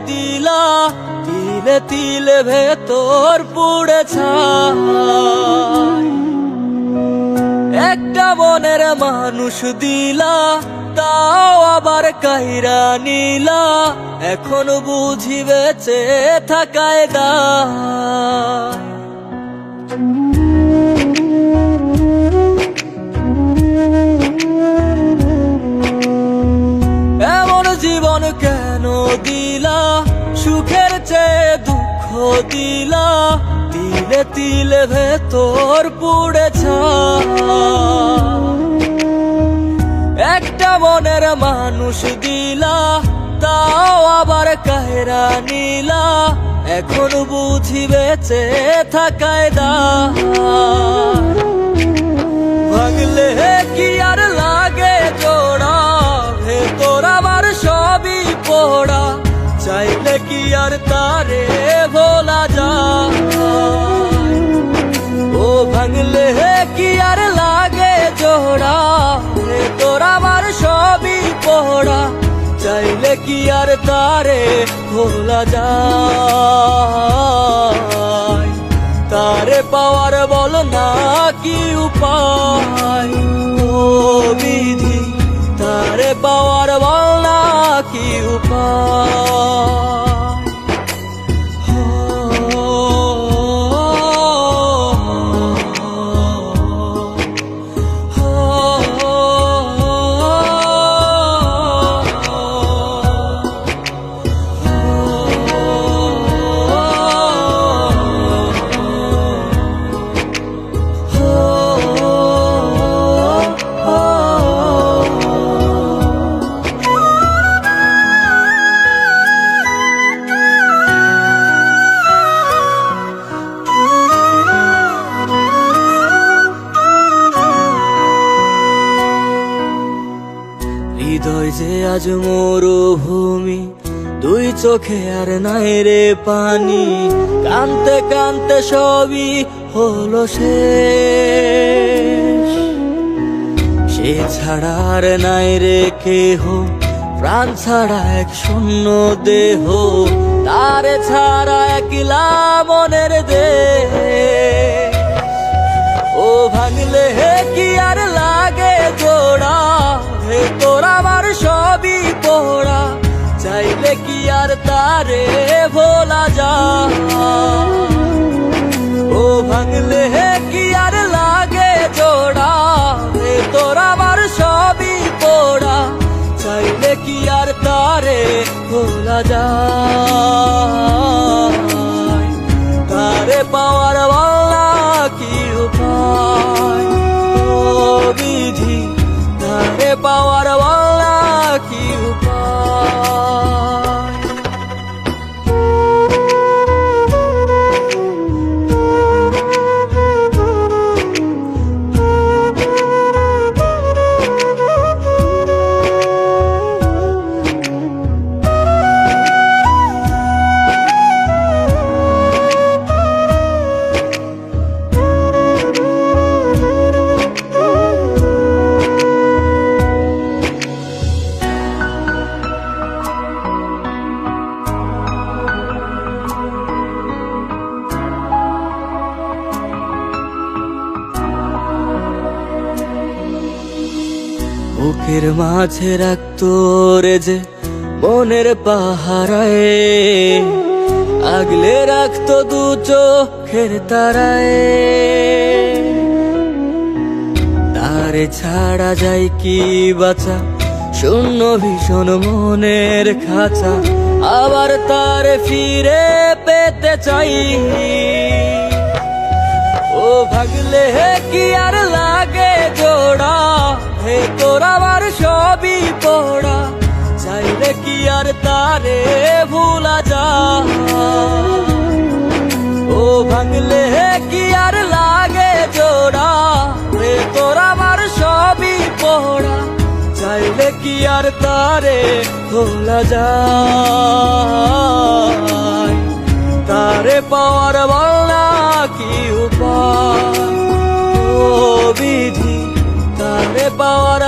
দিলা, তিলে তিলে ভেতর পুড়ে ছাই। একটা মনের মানুষ দিলা, তাও আবার কাইরা নিলা, এখন বুঝি বেঁচে থাকায় দায়। এমন জীবন কেন দিলা, সুখের চেয়ে দুঃখ দিলা, তিলে তিলে ভেতর পুড়ে ছাই। একটা মনের মানুষ দিলা, তাও আবার কাহেরা নিলা, এখন বুঝি বেঁচে থাকায় দায়। ভাঙলে কি আর লাগে জোড়া, ভেতর আমার সবই পোড়া, চাইলে কি আর তারে ভোলা যায়। ও ভাঙলে কি আর লাগে জোড়া, ভেতর আমার সবই পোড়া, চাইলে কি আর তারে ভোলা যায়। তারে পাওয়ার বল না কি উপায়, ও বিধি তারে পাওয়ার বল না কি উপায়। হৃদয় যে আজ মরুভূমি, দুই চোখে আর নাই রে পানি, কানতে কানতে সবই হলো শেষ। সে ছাড়া আর নাই রে কেহ, প্রাণ ছাড়া এক শূন্য দেহ, তারে ছাড়া একলা মনের দেহ। ও ভাঙলে কি আর লাগে জোড়া, ভেতর আমার সবই পোড়া, চাইলে কি আর তারে ভোলা যায়। ও ভাঙলে কি আর লাগে জোড়া, ভেতর আমার সবই পোড়া, চাইলে কি আর তারে ভোলা যায়। তারে পাওয়ার বলা কি উপায়, ও বিধি তারে পাওয়ার বলা কি উপায়। বুকের মাঝে রাখতো রে যে মনের পাহারায়, আগলে রাখতো দু চোখের তারায়। তারে ছাড়া যায় কি বাঁচা, শূন্য ভীষণ মনের খাঁচা, আবার তারে ফিরে পেতে চাই। ও ভাগলে কি আর লাগে জোড়া, ভেতর আমার সবই পোড়া, চাইলে কি আর তারে ভুলা যায়। ও ভাঙলে কি আর লাগে জোড়া, ভেতর আমার সবই পোড়া, চাইলে কি আর তারে ভোলা যায়। তারে পাওয়ার বলা কি উপায়, ও বিধি তারে পাওয়ার